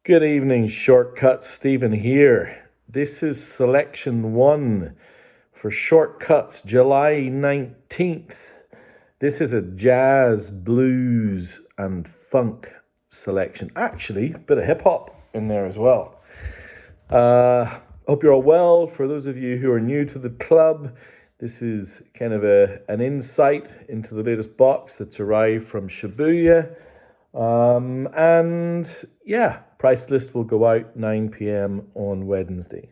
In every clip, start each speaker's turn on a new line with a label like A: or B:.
A: Good evening, Shortcuts. Stephen here. This is selection one for Shortcuts, July 19th. This is a jazz, blues, and funk selection. Actually, a bit of hip hop in there as well. Hope you're all well. For those of you who are new to the club, this is kind of an insight into the latest box that's arrived from Shibuya. Price list will go out 9 p.m. on Wednesday.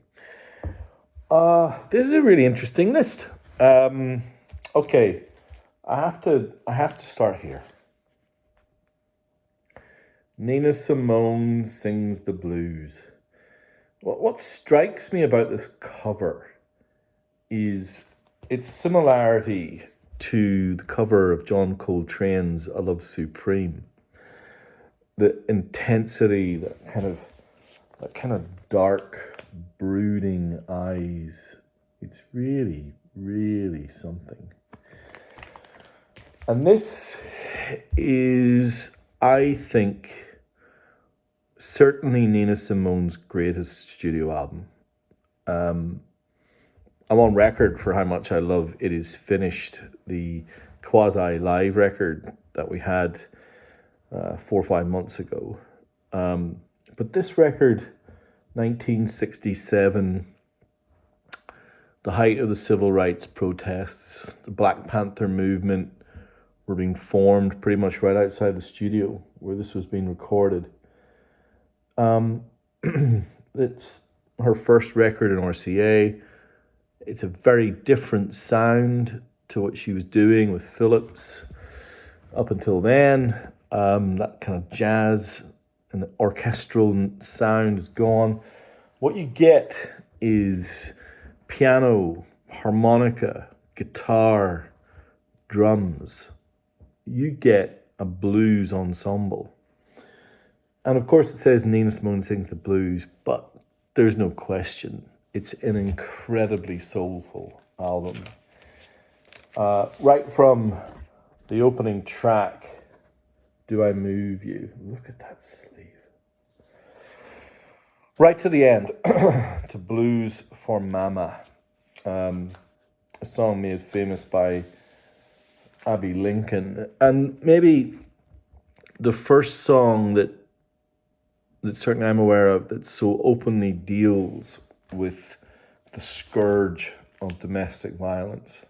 A: This is a really interesting list. Okay, I have to start here. Nina Simone sings the blues. What strikes me about this cover is its similarity to the cover of John Coltrane's A Love Supreme. The intensity, that kind of dark, brooding eyes. It's really, really something. And this is, I think, certainly Nina Simone's greatest studio album. I'm on record for how much I love It Is Finished, the quasi-live record that we had 4 or 5 months ago. But this record, 1967, the height of the civil rights protests, the Black Panther movement were being formed pretty much right outside the studio where this was being recorded. It's her first record in RCA. It's a very different sound to what she was doing with Phillips up until then. That kind of jazz and the orchestral sound is gone. What you get is piano, harmonica, guitar, drums. You get a blues ensemble. And of course it says Nina Simone sings the blues, but there's no question. It's an incredibly soulful album. Right from the opening track, Do I Move You? Look at that sleeve. Right to the end, to Blues for Mama. A song made famous by Abbey Lincoln. And maybe the first song that certainly I'm aware of that so openly deals with the scourge of domestic violence.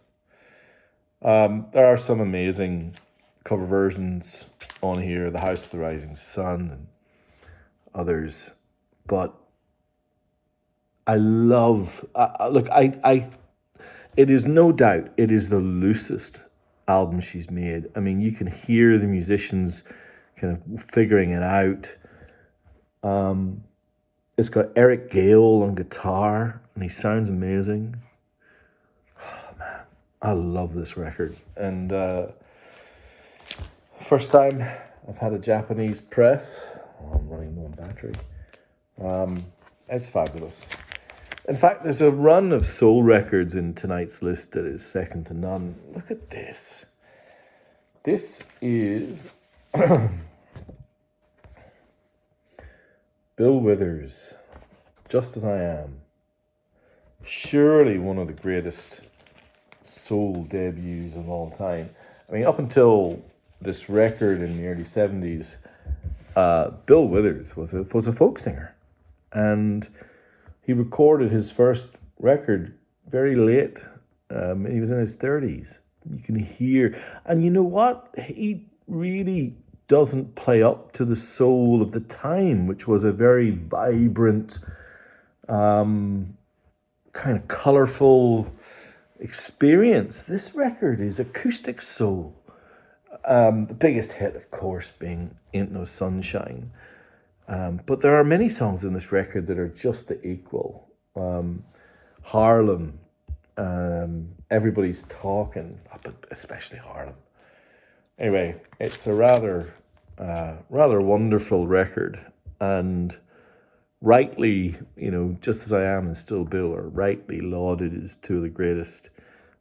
A: There are some amazing cover versions on here, The House of the Rising Sun and others, but I love, it is no doubt, it is the loosest album she's made. I mean, you can hear the musicians kind of figuring it out. It's got Eric Gale on guitar, and he sounds amazing. Oh, man, I love this record. And first time I've had a Japanese press. I'm running low on battery. It's fabulous. In fact, there's a run of soul records in tonight's list that is second to none. Look at this. This is Bill Withers, Just As I Am. Surely one of the greatest soul debuts of all time. I mean, up until this record in the early 70s, Bill Withers was a folk singer. And he recorded his first record very late. He was in his 30s. You can hear, and you know what? He really doesn't play up to the soul of the time, which was a very vibrant, kind of colorful experience. This record is acoustic soul. The biggest hit, of course, being Ain't No Sunshine. But there are many songs in this record that are just the equal. Harlem, Everybody's Talking, but especially Harlem. Anyway, it's a rather wonderful record, and rightly, Just As I Am and Still Bill are rightly lauded as two of the greatest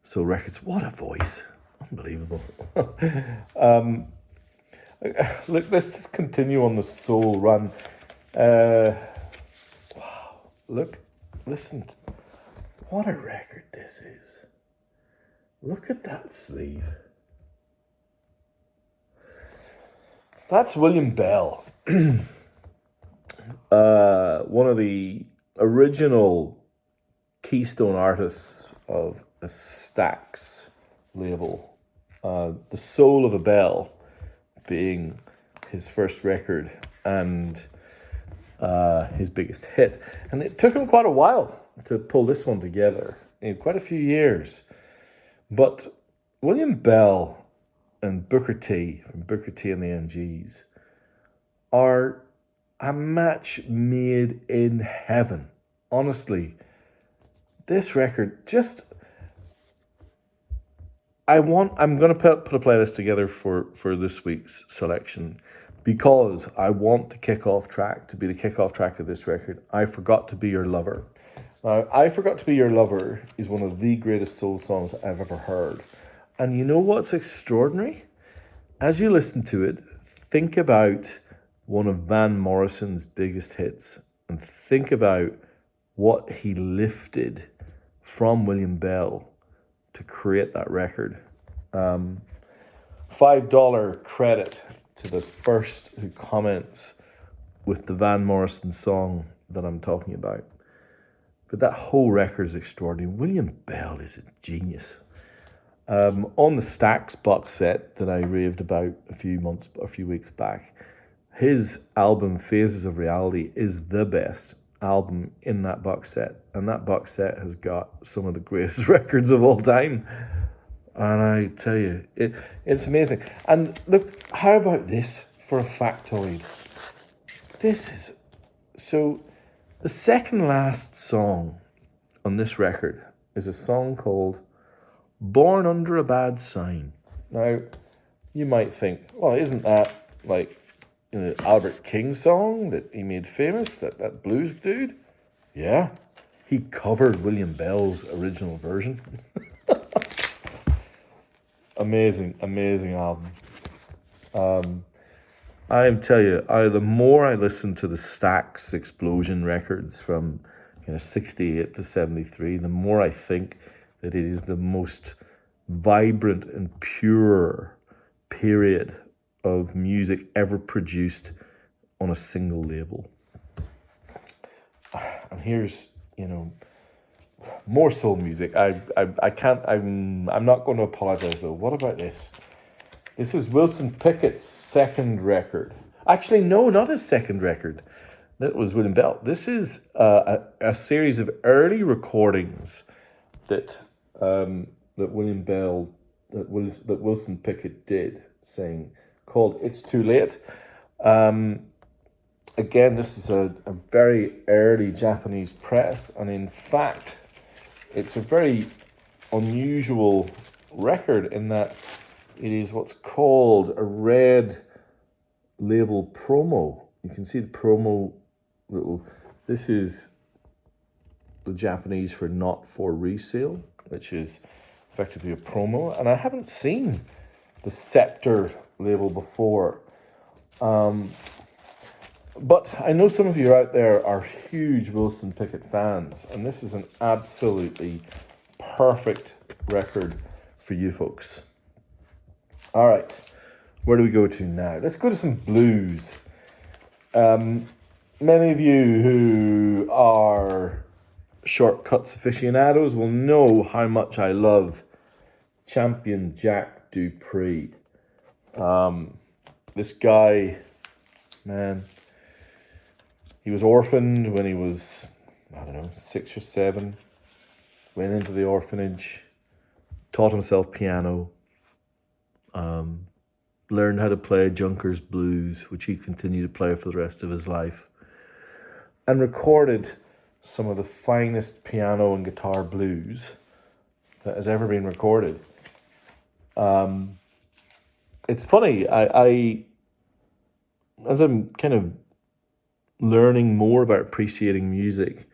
A: soul records. What a voice. Unbelievable. Look, let's just continue on the soul run. Wow, look, listen, what a record this is. Look at that sleeve. That's William Bell, one of the original keystone artists of the Stax label. The Soul of a Bell being his first record and his biggest hit. And it took him quite a while to pull this one together, quite a few years. But William Bell and Booker T from Booker T and the MGs are a match made in heaven. Honestly, this record just... I'm going to put a playlist together for this week's selection because I want the kickoff track to be the kickoff track of this record. I Forgot to Be Your Lover. Now, I Forgot to Be Your Lover is one of the greatest soul songs I've ever heard. And you know what's extraordinary? As you listen to it, think about one of Van Morrison's biggest hits and think about what he lifted from William Bell to create that record. $5 credit to the first who comments with the Van Morrison song that I'm talking about. But that whole record is extraordinary. William Bell is a genius. On the Stax box set that I raved about a few weeks back, his album Phases of Reality is the best album in that box set. And that box set has got some of the greatest records of all time. And I tell you, it's amazing. And look, how about this for a factoid? This is... So, the second last song on this record is a song called Born Under a Bad Sign. Now, you might think, well, isn't that like Albert King song that he made famous, that blues dude? Yeah, he covered William Bell's original version. Amazing album. I tell you, the more I listen to the Stax Explosion records from 68 to 73, the more I think that it is the most vibrant and pure period of music ever produced on a single label. And here's, more soul music. I can't, I'm not going to apologize though. What about this? This is Wilson Pickett's second record. Actually, no, not his second record. That was William Bell. This is a series of early recordings that William Bell, that Wilson Pickett did, called It's Too Late. Again, this is a very early Japanese press, and in fact, it's a very unusual record in that it is what's called a red label promo. You can see the promo this is the Japanese for not for resale, which is effectively a promo. And I haven't seen the Scepter label before. But I know some of you out there are huge Wilson Pickett fans, and this is an absolutely perfect record for you folks. All right, where do we go to now? Let's go to some blues. Many of you who are shortcuts aficionados will know how much I love Champion Jack Dupree. This guy, man, he was orphaned when he was, 6 or 7. Went into the orphanage, taught himself piano, learned how to play Junkers blues, which he continued to play for the rest of his life, and recorded some of the finest piano and guitar blues that has ever been recorded. It's funny, I as I'm kind of learning more about appreciating music,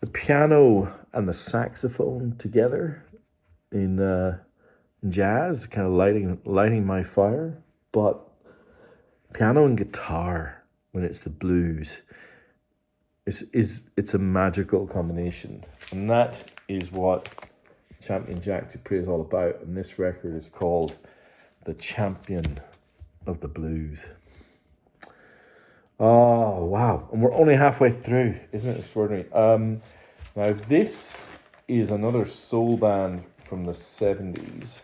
A: the piano and the saxophone together in jazz, kind of lighting my fire, but piano and guitar when it's the blues. It's a magical combination, and that is what Champion Jack Dupree is all about. And this record is called The Champion of the Blues. Oh wow, and we're only halfway through. Isn't it extraordinary? Now this is another soul band from the 70s.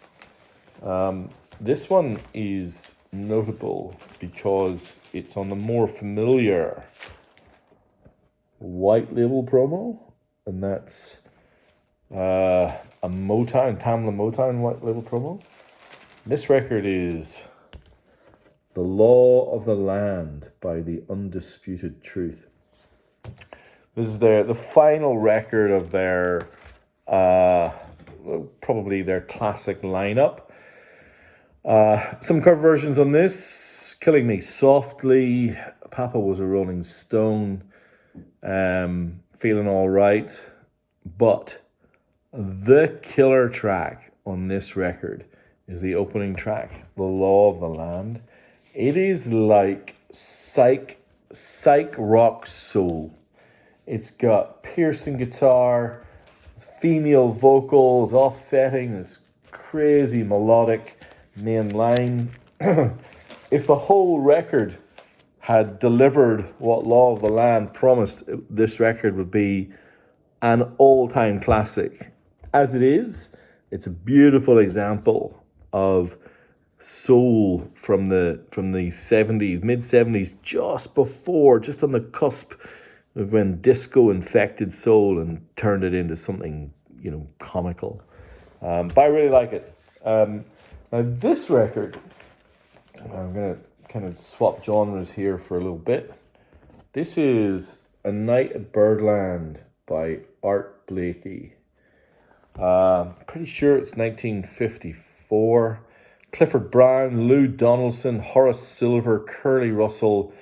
A: This one is notable because it's on the more familiar white label promo, and that's a Motown, Tamla Motown white label promo. This record is The Law of the Land by The Undisputed Truth. This is the final record of their probably their classic lineup. Some cover versions on this: Killing Me Softly, Papa Was a Rolling Stone, Feeling All Right. But the killer track on this record is the opening track, The Law of the Land. It is like psych rock soul. It's got piercing guitar, female vocals, offsetting this crazy melodic main line. If the whole record had delivered what Law of the Land promised, this record would be an all-time classic. As it is, it's a beautiful example of soul from the 70s, mid-70s, just on the cusp of when disco infected soul and turned it into something, comical. But I really like it. Now this record, I'm going to kind of swap genres here for a little bit. This is A Night at Birdland by Art Blakey. Pretty sure it's 1954. Clifford Brown, Lou Donaldson, Horace Silver, Curly Russell,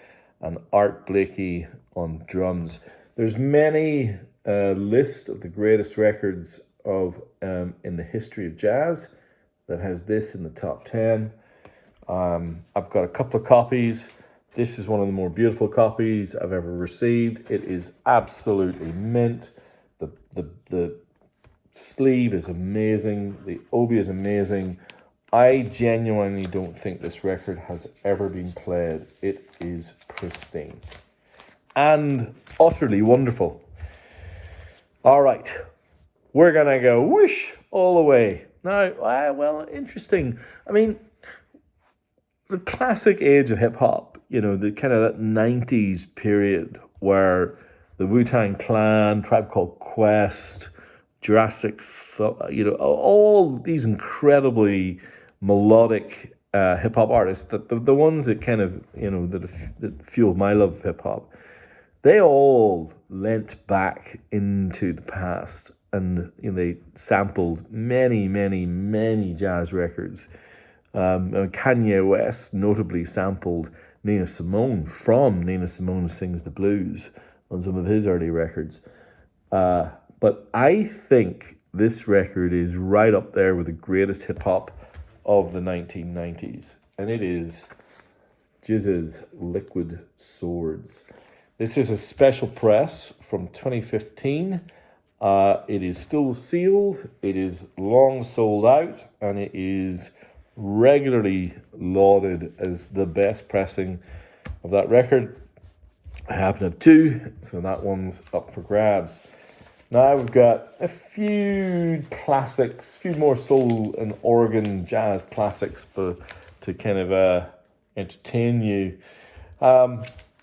A: and Art Blakey on drums. There's many list of the greatest records of in the history of jazz that has this in the top 10. I've got a couple of copies. This is one of the more beautiful copies I've ever received. It is absolutely mint. The sleeve is amazing. The obi is amazing. I genuinely don't think this record has ever been played. It is pristine and utterly wonderful. All right, we're gonna go whoosh all the way. Now, well, interesting. I mean, the classic age of hip hop, the kind of that 90s period where the Wu-Tang Clan, Tribe Called Quest, Jurassic, all these incredibly melodic hip hop artists, the ones that kind of, that fueled my love of hip hop, they all leant back into the past and they sampled many, many, many jazz records. Kanye West notably sampled Nina Simone from Nina Simone Sings the Blues on some of his early records. But I think this record is right up there with the greatest hip-hop of the 1990s. And it is GZA's Liquid Swords. This is a special press from 2015. It is still sealed. It is long sold out. And it is regularly lauded as the best pressing of that record. I happen to have two, so that one's up for grabs. Now we've got a few classics, a few more soul and organ jazz classics to kind of entertain you.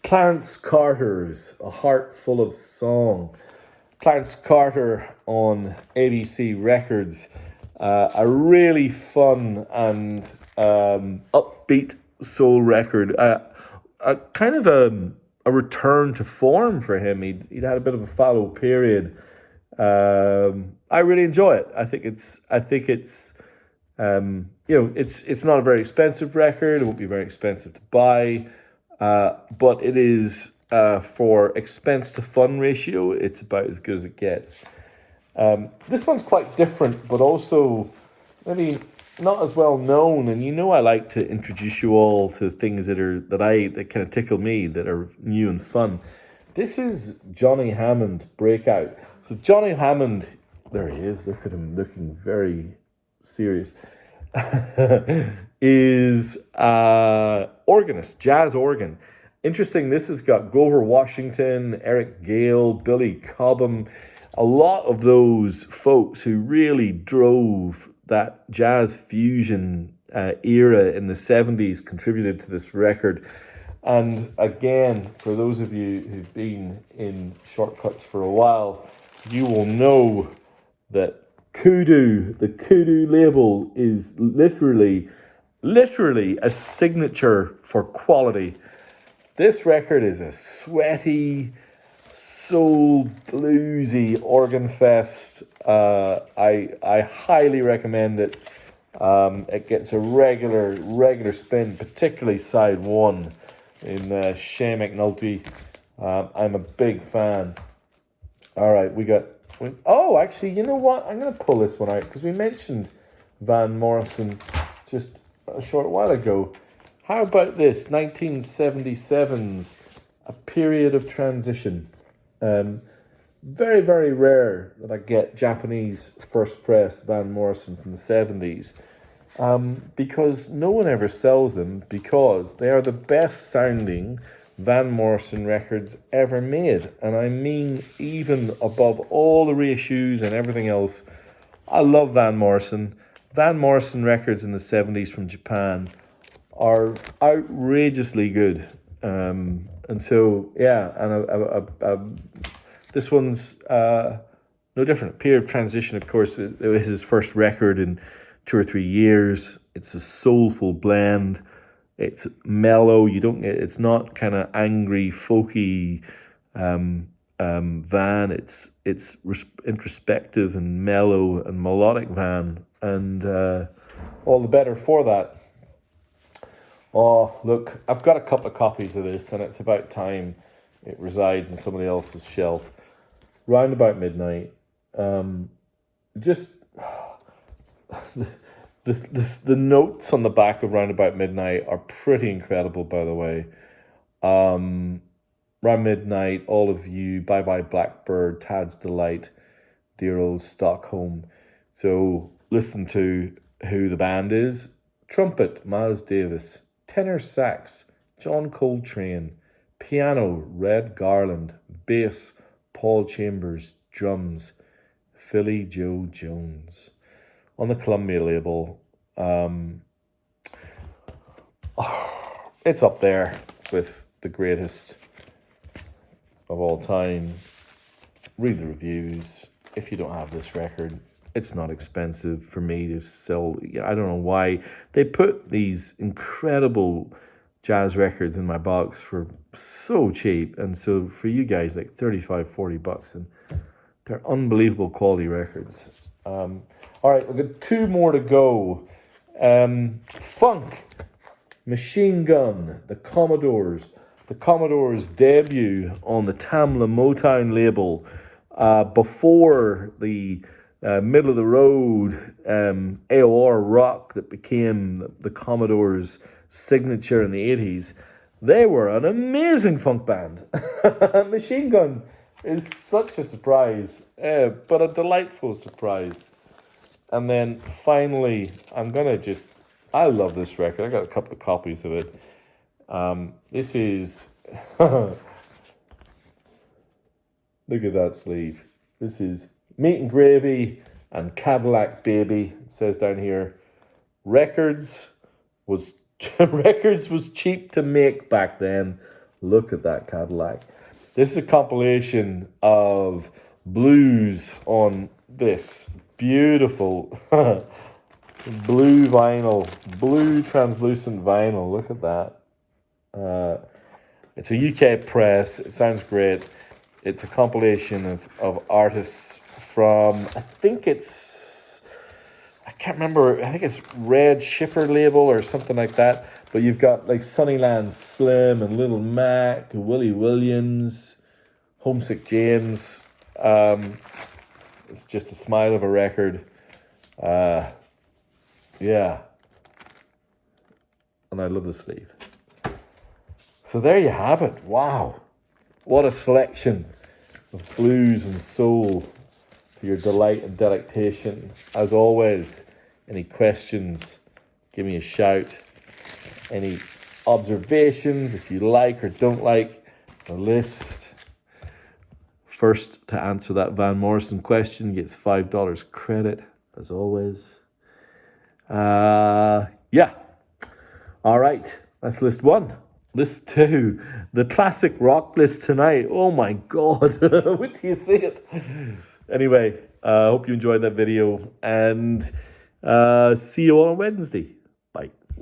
A: Clarence Carter's A Heart Full of Song. Clarence Carter on ABC Records. A really fun and upbeat soul record. A kind of a return to form for him. He'd had a bit of a fallow period. I really enjoy it. I think it's it's not a very expensive record. It won't be very expensive to buy, but it is for expense to fun ratio, it's about as good as it gets. This one's quite different, but also maybe not as well known, and I like to introduce you all to things that kind of tickle me, that are new and fun. This is Johnny Hammond Breakout. So Johnny Hammond, there he is. Look at him looking very serious. Is organist, jazz organ. Interesting. This has got Grover Washington, Eric Gale, Billy Cobham, a lot of those folks who really drove that jazz fusion era in the 70s contributed to this record. And again, for those of you who've been in Shortcuts for a while, you will know that the Kudu label is literally a signature for quality. This record is a sweaty, soul bluesy organ fest. I highly recommend it. It gets a regular spin, particularly side one in Shea McNulty. I'm a big fan. All right, actually, you know what? I'm going to pull this one out because we mentioned Van Morrison just a short while ago. How about this? 1977's A Period of Transition. Very, very rare that I get Japanese first press Van Morrison from the 70s. Because no one ever sells them, because they are the best sounding Van Morrison records ever made. And I mean, even above all the reissues and everything else, I love Van Morrison. Van Morrison records in the 70s from Japan are outrageously good. And so, yeah, and this one's no different. Period of Transition, of course, it was his first record in 2 or 3 years. It's a soulful blend. It's mellow. It's not kind of angry, folky Van. It's introspective and mellow and melodic Van, and all the better for that. Oh, look, I've got a couple of copies of this, and it's about time it resides in somebody else's shelf. Round About Midnight. Just the notes on the back of Round About Midnight are pretty incredible, by the way. Round Midnight, All of You, Bye Bye Blackbird, Tad's Delight, Dear Old Stockholm. So listen to who the band is. Trumpet, Miles Davis. Tenor sax, John Coltrane. Piano, Red Garland. Bass, Paul Chambers. Drums, Philly Joe Jones. On the Columbia label, it's up there with the greatest of all time. Read the reviews. If you don't have this record, it's not expensive for me to sell. I don't know why they put these incredible jazz records in my box for so cheap, and so for you guys, like $35-40, and they're unbelievable quality records. All right, we've got 2 more to go. Funk, Machine Gun, the Commodores debut on the Tamla Motown label before the middle of the road AOR rock that became the Commodores' signature in the 80s. They were an amazing funk band. Machine Gun is such a surprise, but a delightful surprise. And then finally, I love this record. I got a couple of copies of it. This is, look at that sleeve. This is Meat and Gravy and Cadillac Baby. It says down here, records was cheap to make back then. Look at that Cadillac. This is a compilation of blues on this beautiful blue vinyl, blue translucent vinyl. Look at that. It's a UK press. It sounds great. It's a compilation of artists from, I can't remember, I think it's Red Shipper label or something like that. But you've got like Sunnyland Slim and Little Mac, Willie Williams, Homesick James. It's just a smile of a record. Yeah. And I love the sleeve. So there you have it. Wow. What a selection of blues and soul for your delight and delectation. As always, any questions, give me a shout. Any observations, if you like or don't like the list. First to answer that Van Morrison question gets $5 credit, as always. Yeah. All right, that's list one. List two, the classic rock list tonight. Oh my God, wait till you see it. Anyway, I hope you enjoyed that video, and see you all on Wednesday.